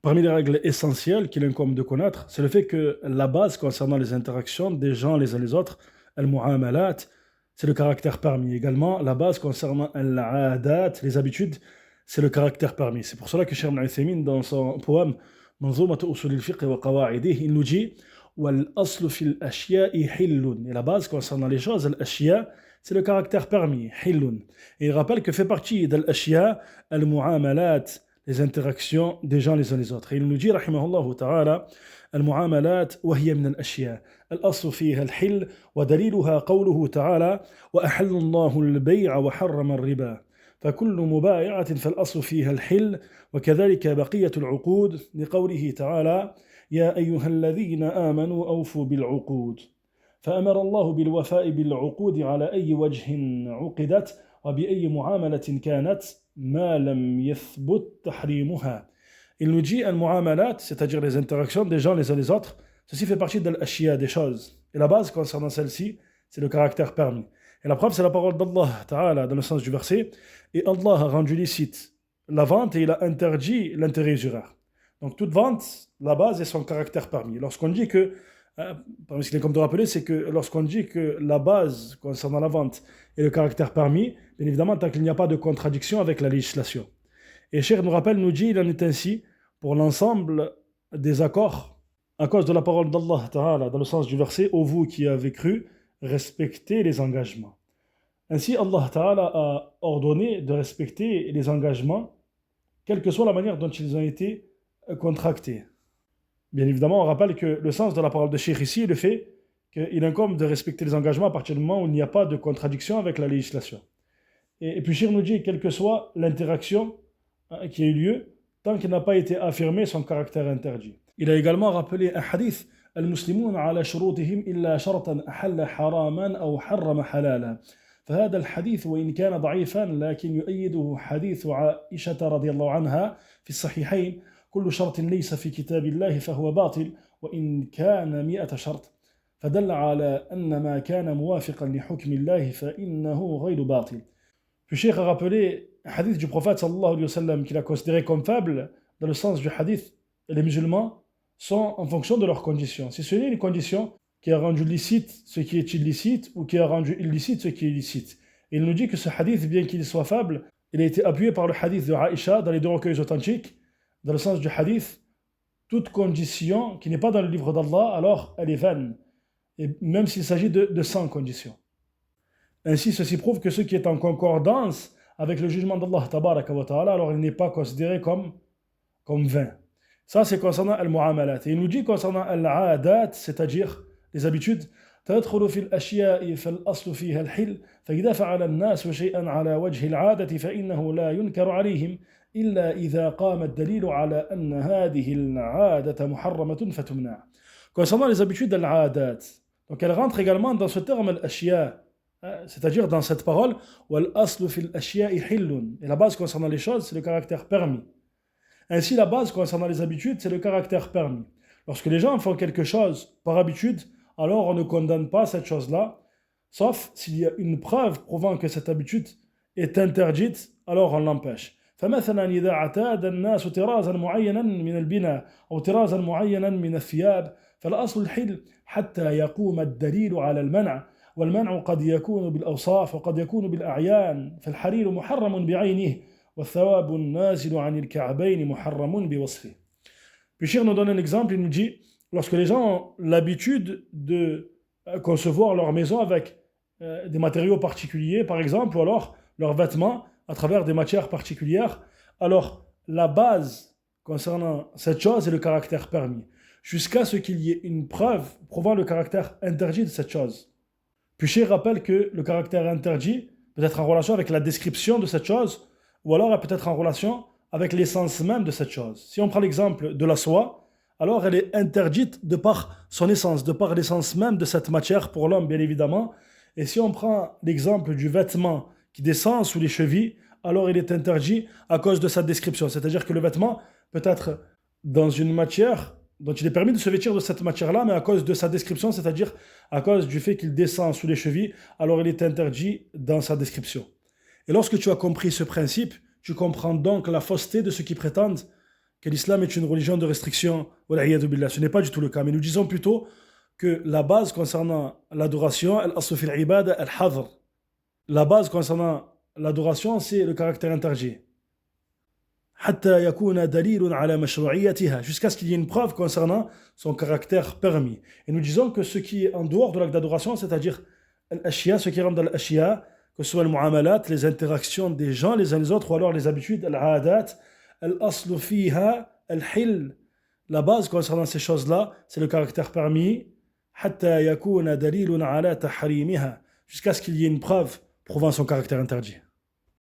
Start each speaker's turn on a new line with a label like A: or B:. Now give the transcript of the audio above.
A: Parmi les règles essentielles qu'il incombe de connaître, c'est le fait que la base concernant les interactions des gens les uns les autres, al-mu'amalat, c'est le caractère permis. Également, la base concernant al-adat, les habitudes, c'est le caractère permis. C'est pour cela que Cheikh Ibn Uthaymin, dans son poème Manzoumat usul al-fiqh wa qawa'idih, il nous dit wal-aslu fil ashya'i hillun. Et la base concernant les choses, al-ashya, c'est le caractère permis, hillun. Et il rappelle que fait partie de l'ashya, al-mu'amalat, les interactions des gens les uns les autres. Et il nous dit, rahimahullah ta'ala, المعاملات وهي من الأشياء الأصل فيها الحل ودليلها قوله تعالى وأحل الله البيع وحرم الربا فكل مبايعة فالأصل فيها الحل وكذلك بقية العقود لقوله تعالى يا أيها الذين آمنوا أوفوا بالعقود فأمر الله بالوفاء بالعقود على أي وجه عقدت وبأي معاملة كانت ما لم يثبت تحريمها. Il nous dit al-mu'amalat, c'est-à-dire les interactions des gens les uns les autres, ceci fait partie de l'ashya, des choses. Et la base concernant celle-ci, c'est le caractère permis. Et la preuve, c'est la parole d'Allah Ta'ala dans le sens du verset. Et Allah a rendu licite la vente et il a interdit l'intérêt usuraire. Donc toute vente, la base est son caractère permis. Lorsqu'on dit que, parmi ce qu'il est comme de rappeler, c'est que lorsqu'on dit que la base concernant la vente est le caractère permis, bien évidemment, tant qu'il n'y a pas de contradiction avec la législation. Et Cheikh nous rappelle, nous dit, il en est ainsi pour l'ensemble des accords, à cause de la parole d'Allah Ta'ala, dans le sens du verset, ô vous qui avez cru, respectez les engagements. Ainsi, Allah Ta'ala a ordonné de respecter les engagements, quelle que soit la manière dont ils ont été contractés. Bien évidemment, on rappelle que le sens de la parole de Cheikh ici est le fait qu'il incombe de respecter les engagements à partir du moment où il n'y a pas de contradiction avec la législation. Et puis Cheikh nous dit, quelle que soit l'interaction qui a eu lieu, tant qu'il n'a pas été affirmé son caractère interdit. Il a également rappelé un hadith المسلمون على شروطهم إلا شرطا أحل حراما أو حرم حلالا فهذا الحديث وإن كان ضعيفا لكن يؤيده حديث عائشة رضي الله عنها في الصحيحين كل شرط ليس في كتاب الله فهو باطل وإن كان 100 شرط فدل على أن ما كان موافقا لحكم الله فإنه غير باطل. Puis Cheikh a rappelé un hadith du prophète sallallahu alayhi wa sallam qu'il a considéré comme faible, dans le sens du hadith, les musulmans sont en fonction de leurs conditions. Si ce n'est une condition qui a rendu licite ce qui est illicite ou qui a rendu illicite ce qui est licite. Et il nous dit que ce hadith, bien qu'il soit faible, il a été appuyé par le hadith de Aïcha dans les deux recueils authentiques, dans le sens du hadith, toute condition qui n'est pas dans le livre d'Allah, alors elle est vaine. Et même s'il s'agit de 100 conditions. Ainsi, ceci prouve que ce qui est en concordance avec le jugement d'Allah tabaraka wa ta'ala, alors il n'est pas considéré comme vain. Ça, c'est concernant al-mu'amalat. Et il nous dit concernant al-adat, c'est-à-dire les habitudes, تدخل في الأشياء فالأصل فيها الحل فإذا فعل الناس شيئا على وجه العادة فإنه لا ينكر عليهم إلا إذا قام الدليل على أن هذه العادة محرمة فتمنع. Concernant les habitudes al-adat, donc elles rentrent également dans ce terme al-ashya, c'est-à-dire dans cette parole وَالْأَصْلُ فِي الْأَشْيَاءِ حِلٌّ. Et la base concernant les choses, c'est le caractère permis. Ainsi, la base concernant les habitudes, c'est le caractère permis. Lorsque les gens font quelque chose par habitude, alors on ne condamne pas cette chose-là, sauf s'il y a une preuve prouvant que cette habitude est interdite, alors on l'empêche. فمثلا إذا اعتاد الناس طرازا معينا من البناء أو طرازا معينا من الثياب فالأصل الحل حتى يقوم الدليل على المنع والمنع قد يكون بالأوصاف وقد يكون بالأعيان فالحرير محرم بعينه والثواب النازل عن الكعبين محرم بوصفه. Puis Cheikh nous donne un exemple, il nous dit, lorsque les gens ont l'habitude de concevoir leur maison avec des matériaux particuliers, par exemple, ou alors leurs vêtements à travers des matières particulières, alors la base concernant cette chose est le caractère permis, jusqu'à ce qu'il y ait une preuve prouvant le caractère interdit de cette chose. Puis Cheikh rappelle que le caractère interdit peut être en relation avec la description de cette chose, ou alors elle peut être en relation avec l'essence même de cette chose. Si on prend l'exemple de la soie, alors elle est interdite de par son essence, de par l'essence même de cette matière pour l'homme, bien évidemment. Et si on prend l'exemple du vêtement qui descend sous les chevilles, alors il est interdit à cause de sa description. C'est-à-dire que le vêtement peut être dans une matière dont il est permis de se vêtir de cette matière-là, mais à cause de sa description, c'est-à-dire à cause du fait qu'il descend sous les chevilles, alors il est interdit dans sa description. Et lorsque tu as compris ce principe, tu comprends donc la fausseté de ceux qui prétendent que l'islam est une religion de restriction. Wal'iyadu billah. Ce n'est pas du tout le cas. Mais nous disons plutôt que la base concernant l'adoration, al-aslu fil ibada, al-hadr. La base concernant l'adoration, c'est le caractère interdit. حتى يكون دليل على مشروعيتها, jusqu'à ce qu'il y ait une preuve concernant son caractère permis. Et nous disons que ce qui est en dehors de l'acte d'adoration, c'est-à-dire al-ashya, ce qui rentre dans al-ashya, que ce soit le mu'amalat, les interactions des gens les uns les autres, ou alors les habitudes, al-adat, al-aslu fiha, al-hil. La base concernant ces choses-là, c'est le caractère permis. حتى يكون دليل على تحريمها, jusqu'à ce qu'il y ait une preuve prouvant son caractère interdit.